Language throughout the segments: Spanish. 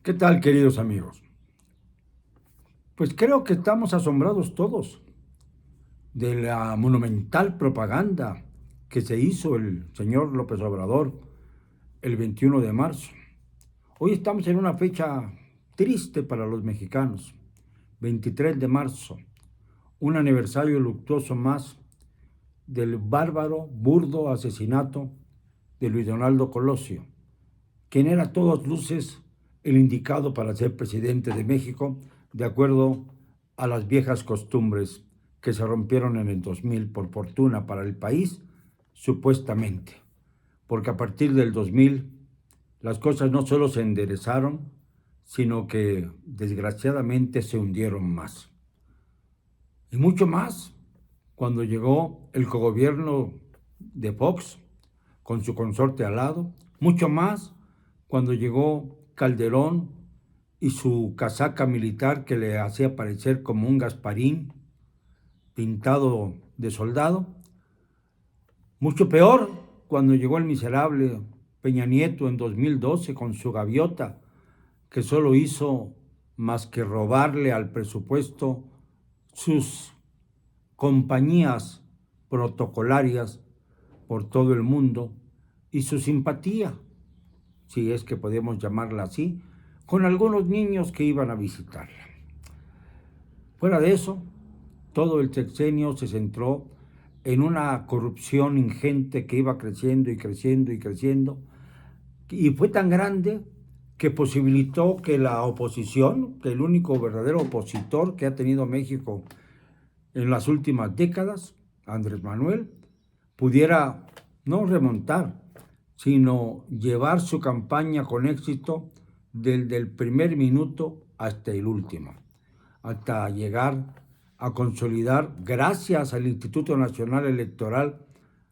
¿Qué tal, queridos amigos? Pues creo que estamos asombrados todos de la monumental propaganda que se hizo el señor López Obrador el 21 de marzo. Hoy estamos en una fecha triste para los mexicanos, 23 de marzo, un aniversario luctuoso más del bárbaro, burdo asesinato de Luis Donaldo Colosio, quien era a todas luces el indicado para ser presidente de México, de acuerdo a las viejas costumbres que se rompieron en el 2000 por fortuna para el país, supuestamente, porque a partir del 2000 las cosas no solo se enderezaron, sino que desgraciadamente se hundieron más. Y mucho más cuando llegó el cogobierno de Fox con su consorte al lado, mucho más cuando llegó Calderón y su casaca militar que le hacía parecer como un Gasparín pintado de soldado, mucho peor cuando llegó el miserable Peña Nieto en 2012 con su gaviota, que solo hizo más que robarle al presupuesto sus compañías protocolarias por todo el mundo y su simpatía, si es que podemos llamarla así, con algunos niños que iban a visitarla. Fuera de eso, todo el sexenio se centró en una corrupción ingente que iba creciendo y creciendo y creciendo, y fue tan grande que posibilitó que la oposición, que el único verdadero opositor que ha tenido México en las últimas décadas, Andrés Manuel, pudiera no remontar, sino llevar su campaña con éxito desde el primer minuto hasta el último, hasta llegar a consolidar, gracias al Instituto Nacional Electoral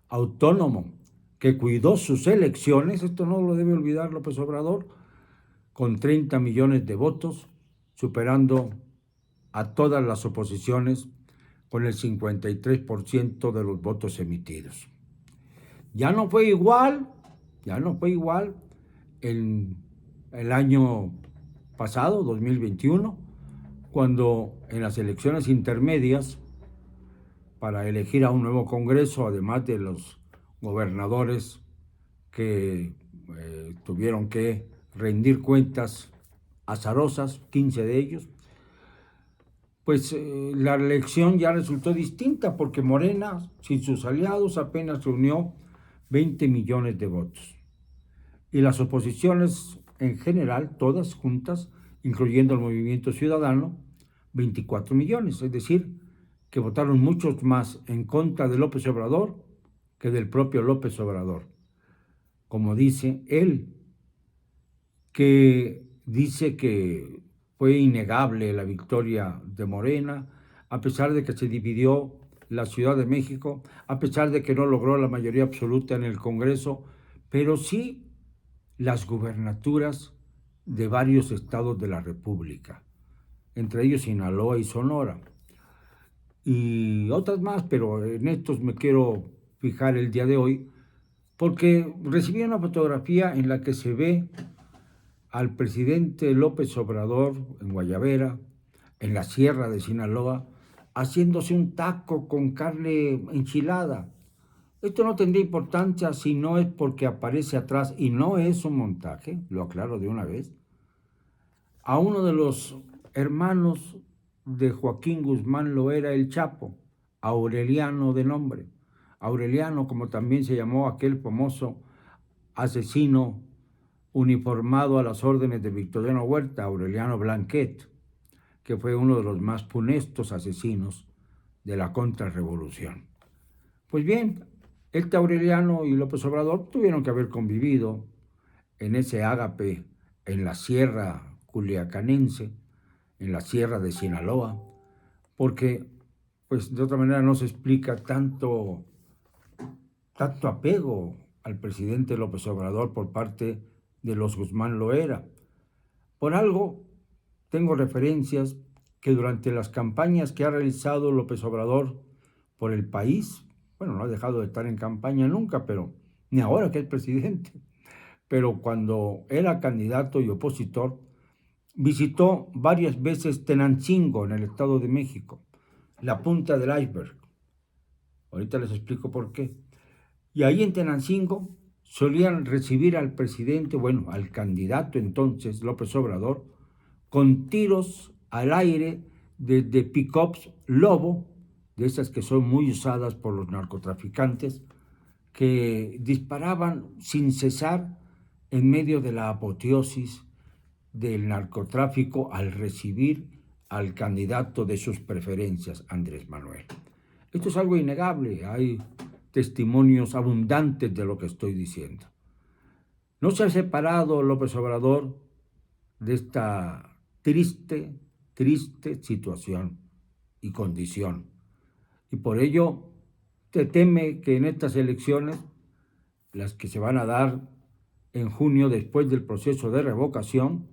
Autónomo, que cuidó sus elecciones, esto no lo debe olvidar López Obrador, con 30 millones de votos, superando a todas las oposiciones con el 53% de los votos emitidos. Ya no fue igual, ya no fue igual en el año pasado, 2021, cuando en las elecciones intermedias para elegir a un nuevo Congreso, además de los gobernadores que tuvieron que rendir cuentas azarosas, 15 de ellos, pues la elección ya resultó distinta porque Morena, sin sus aliados, apenas reunió 20 millones de votos. Y las oposiciones en general, todas juntas, incluyendo el Movimiento Ciudadano, 24 millones, es decir, que votaron muchos más en contra de López Obrador que del propio López Obrador. Como dice él, que dice que fue innegable la victoria de Morena, a pesar de que se dividió la Ciudad de México, a pesar de que no logró la mayoría absoluta en el Congreso, pero sí las gubernaturas de varios estados de la República, entre ellos Sinaloa y Sonora, y otras más, pero en estos me quiero fijar el día de hoy, porque recibí una fotografía en la que se ve al presidente López Obrador en Guayabera, en la sierra de Sinaloa, haciéndose un taco con carne enchilada. Esto no tendría importancia si no es porque aparece atrás, y no es un montaje, lo aclaro de una vez, a uno de los hermanos de Joaquín Guzmán Loera el Chapo, Aureliano de nombre. Aureliano, como también se llamó aquel famoso asesino uniformado a las órdenes de Victoriano Huerta, Aureliano Blanquet, que fue uno de los más funestos asesinos de la contrarrevolución. Pues bien, este Aureliano y López Obrador tuvieron que haber convivido en ese ágape en la sierra culiacanense, en la sierra de Sinaloa, porque pues de otra manera no se explica tanto apego al presidente López Obrador por parte de los Guzmán Loera. Por algo, tengo referencias que durante las campañas que ha realizado López Obrador por el país, bueno, no ha dejado de estar en campaña nunca, pero ni ahora que es presidente, pero cuando era candidato y opositor, visitó varias veces Tenancingo, en el Estado de México, la punta del iceberg. Ahorita les explico por qué. Y ahí en Tenancingo solían recibir al presidente, bueno, al candidato entonces, López Obrador, con tiros al aire de pick-ups Lobo, de esas que son muy usadas por los narcotraficantes, que disparaban sin cesar en medio de la apoteosis del narcotráfico al recibir al candidato de sus preferencias, Andrés Manuel. Esto es algo innegable, hay testimonios abundantes de lo que estoy diciendo. No se ha separado López Obrador de esta triste situación y condición. Y por ello se teme que en estas elecciones, las que se van a dar en junio después del proceso de revocación,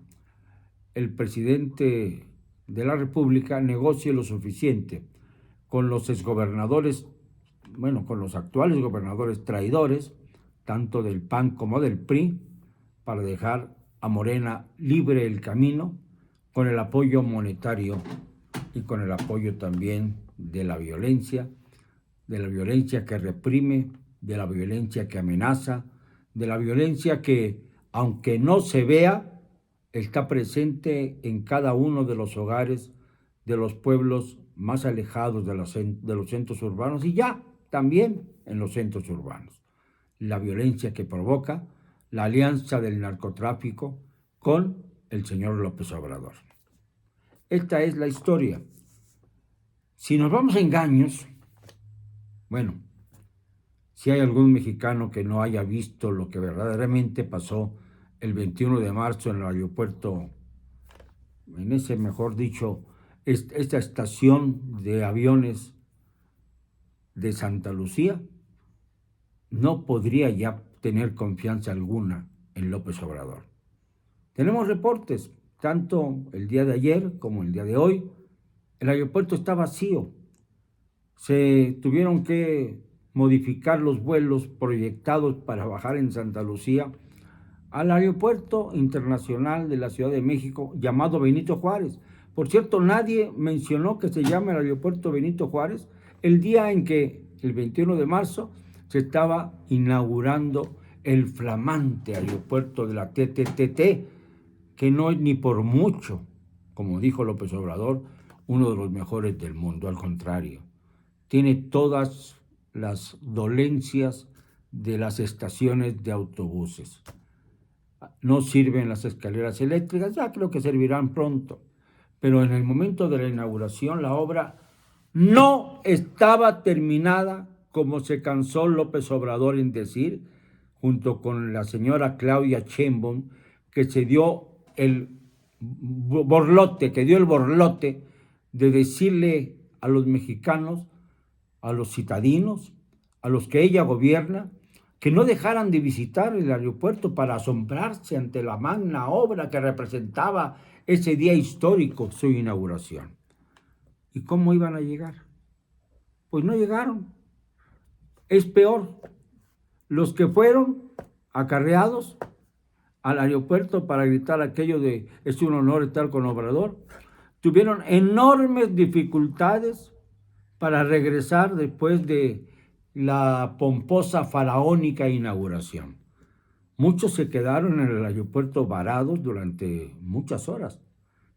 el presidente de la República negocie lo suficiente con los exgobernadores, bueno, con los actuales gobernadores traidores, tanto del PAN como del PRI, para dejar a Morena libre el camino, con el apoyo monetario y con el apoyo también de la violencia que reprime, de la violencia que amenaza, de la violencia que, aunque no se vea, está presente en cada uno de los hogares de los pueblos más alejados de los centros urbanos y ya también en los centros urbanos. La violencia que provoca la alianza del narcotráfico con el señor López Obrador. Esta es la historia. Si nos vamos a engaños, bueno, si hay algún mexicano que no haya visto lo que verdaderamente pasó el 21 de marzo en el aeropuerto, en ese, mejor dicho, esta estación de aviones de Santa Lucía, no podría ya tener confianza alguna en López Obrador. Tenemos reportes, tanto el día de ayer como el día de hoy, el aeropuerto está vacío. Se tuvieron que modificar los vuelos proyectados para bajar en Santa Lucía al aeropuerto internacional de la Ciudad de México llamado Benito Juárez. Por cierto, nadie mencionó que se llame el aeropuerto Benito Juárez el día en que, el 21 de marzo, se estaba inaugurando el flamante aeropuerto de la TTTT, que no es ni por mucho, como dijo López Obrador, uno de los mejores del mundo. Al contrario, tiene todas las dolencias de las estaciones de autobuses. No sirven las escaleras eléctricas, ya creo que servirán pronto, pero en el momento de la inauguración la obra no estaba terminada, como se cansó López Obrador en decir, junto con la señora Claudia Sheinbaum, que se dio el borlote de decirle a los mexicanos, a los citadinos, a los que ella gobierna, que no dejaran de visitar el aeropuerto para asombrarse ante la magna obra que representaba ese día histórico, su inauguración. ¿Y cómo iban a llegar? Pues no llegaron. Es peor, los que fueron acarreados al aeropuerto para gritar aquello de es un honor estar con Obrador, tuvieron enormes dificultades para regresar después de la pomposa faraónica inauguración. Muchos se quedaron en el aeropuerto varados durante muchas horas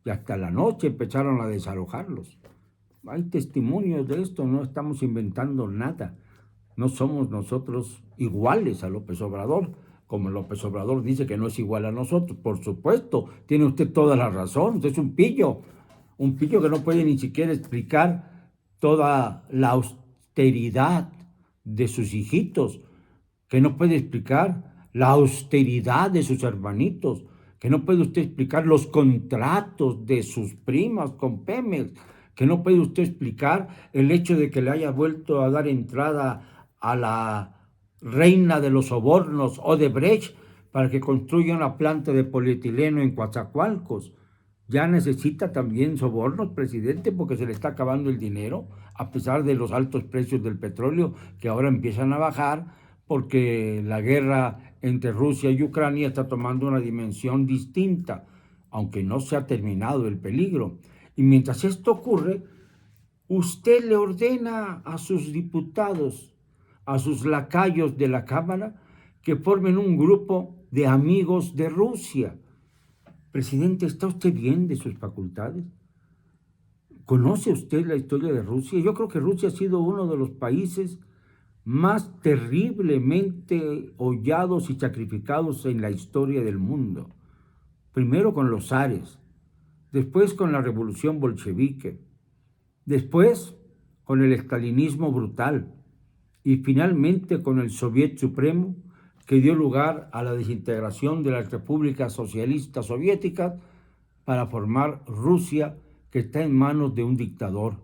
y hasta la noche empezaron a desalojarlos. Hay testimonios de esto, no estamos inventando nada. No somos nosotros iguales a López Obrador, como López Obrador dice que no es igual a nosotros. Por supuesto, tiene usted toda la razón, usted es un pillo que no puede ni siquiera explicar toda la austeridad de sus hijitos, que no puede explicar la austeridad de sus hermanitos, que no puede usted explicar los contratos de sus primas con Pemex, que no puede usted explicar el hecho de que le haya vuelto a dar entrada a la reina de los sobornos, Odebrecht, para que construya una planta de polietileno en Coatzacoalcos. Ya necesita también sobornos, presidente, porque se le está acabando el dinero, a pesar de los altos precios del petróleo que ahora empiezan a bajar, porque la guerra entre Rusia y Ucrania está tomando una dimensión distinta. aunque no se ha terminado el peligro. Y mientras esto ocurre, usted le ordena a sus diputados, a sus lacayos de la Cámara, que formen un grupo de amigos de Rusia. Presidente, ¿está usted bien de sus facultades? ¿Conoce usted la historia de Rusia? Yo creo que Rusia ha sido uno de los países más terriblemente hollados y sacrificados en la historia del mundo. Primero con los zares, después con la revolución bolchevique, después con el estalinismo brutal y finalmente con el Soviet Supremo, que dio lugar a la desintegración de las repúblicas socialistas soviéticas para formar Rusia, que está en manos de un dictador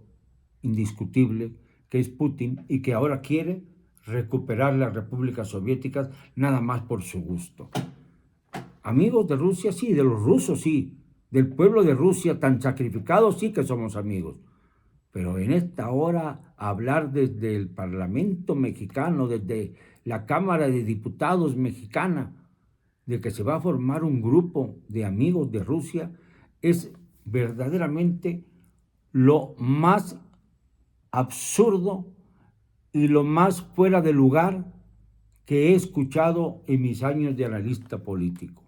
indiscutible, que es Putin, y que ahora quiere recuperar las repúblicas soviéticas nada más por su gusto. Amigos de Rusia, sí, de los rusos, sí, del pueblo de Rusia tan sacrificado, sí que somos amigos. Pero en esta hora, hablar desde el Parlamento mexicano, desde la Cámara de Diputados mexicana, de que se va a formar un grupo de amigos de Rusia, es verdaderamente lo más absurdo y lo más fuera de lugar que he escuchado en mis años de analista político.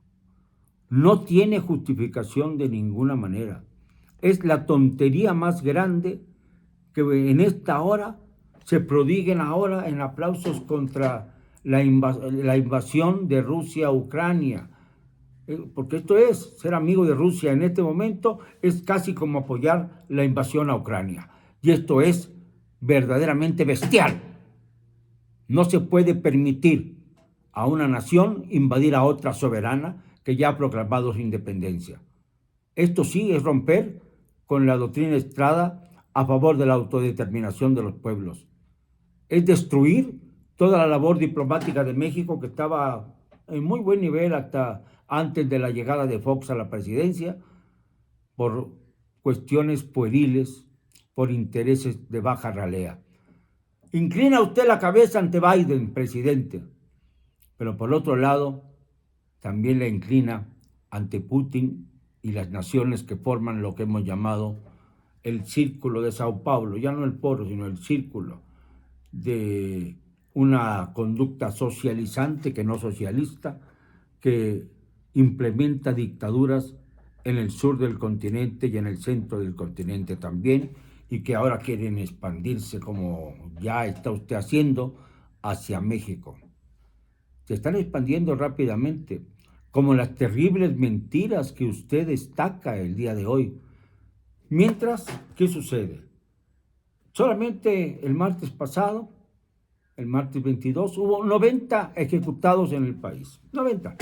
No tiene justificación de ninguna manera. Es la tontería más grande que en esta hora se prodiguen ahora en aplausos contra la invasión de Rusia a Ucrania. Porque esto es, ser amigo de Rusia en este momento es casi como apoyar la invasión a Ucrania. Y esto es verdaderamente bestial. No se puede permitir a una nación invadir a otra soberana que ya ha proclamado su independencia. Esto sí es romper con la doctrina Estrada a favor de la autodeterminación de los pueblos. Es destruir toda la labor diplomática de México, que estaba en muy buen nivel hasta antes de la llegada de Fox a la presidencia, por cuestiones pueriles, por intereses de baja ralea. Inclina usted la cabeza ante Biden, presidente, pero por otro lado, también la inclina ante Putin y las naciones que forman lo que hemos llamado el Círculo de Sao Paulo, ya no el foro, sino el círculo de una conducta socializante, que no socialista, que implementa dictaduras en el sur del continente y en el centro del continente también, y que ahora quieren expandirse, como ya está usted haciendo, hacia México. Se están expandiendo rápidamente, como las terribles mentiras que usted destaca el día de hoy. Mientras, ¿qué sucede? Solamente el martes pasado, el martes 22, hubo 90 ejecutados en el país. 90.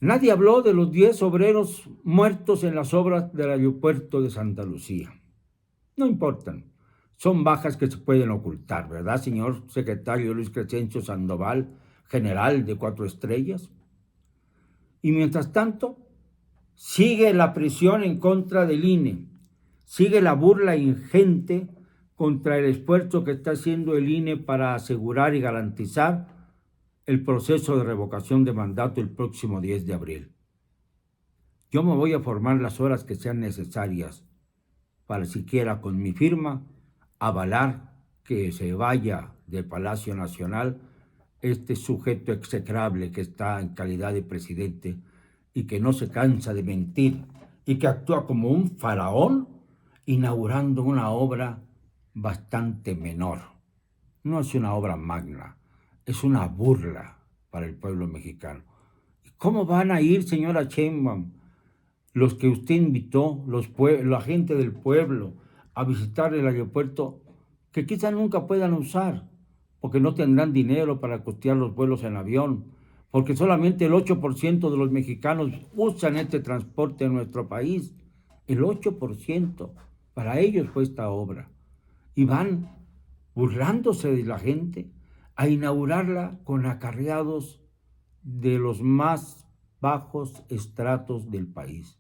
Nadie habló de los 10 obreros muertos en las obras del aeropuerto de Santa Lucía. No importan. Son bajas que se pueden ocultar, ¿verdad, señor secretario Luis Crescencio Sandoval, general de 4 estrellas? Y mientras tanto, sigue la presión en contra del INE, sigue la burla ingente contra el esfuerzo que está haciendo el INE para asegurar y garantizar el proceso de revocación de mandato el próximo 10 de abril. Yo me voy a formar las horas que sean necesarias para siquiera con mi firma avalar que se vaya del Palacio Nacional este sujeto execrable que está en calidad de presidente y que no se cansa de mentir y que actúa como un faraón inaugurando una obra bastante menor. No es una obra magna, es una burla para el pueblo mexicano. ¿Cómo van a ir, señora Sheinbaum, los que usted invitó, la gente del pueblo, a visitar el aeropuerto, que quizás nunca puedan usar, porque no tendrán dinero para costear los vuelos en avión, porque solamente el 8% de los mexicanos usan este transporte en nuestro país? El 8%, para ellos fue esta obra. Y van burlándose de la gente a inaugurarla con acarreados de los más bajos estratos del país.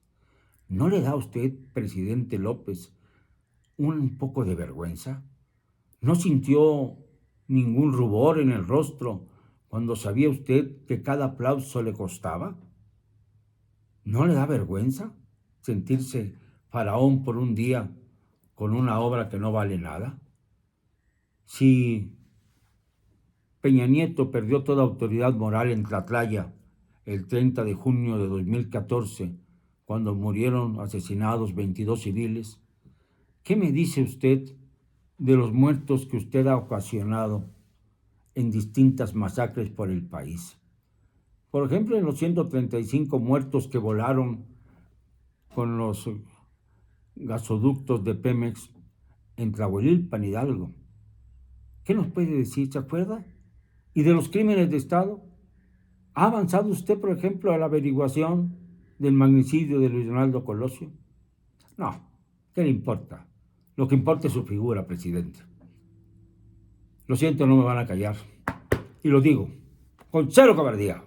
¿No le da a usted, presidente López, un poco de vergüenza? ¿No sintió ningún rubor en el rostro cuando sabía usted que cada aplauso le costaba? ¿No le da vergüenza sentirse faraón por un día con una obra que no vale nada? Si Peña Nieto perdió toda autoridad moral en Tlatlaya el 30 de junio de 2014, cuando murieron asesinados 22 civiles, ¿qué me dice usted de los muertos que usted ha ocasionado en distintas masacres por el país? Por ejemplo, en los 135 muertos que volaron con los gasoductos de Pemex en Tlahuelilpan, Hidalgo. ¿Qué nos puede decir? ¿Se acuerda? ¿Y de los crímenes de Estado? ¿Ha avanzado usted, por ejemplo, a la averiguación del magnicidio de Luis Donaldo Colosio? No, ¿qué le importa? Lo que importa es su figura, presidente. Lo siento, no me van a callar. Y lo digo, con cero cobardía.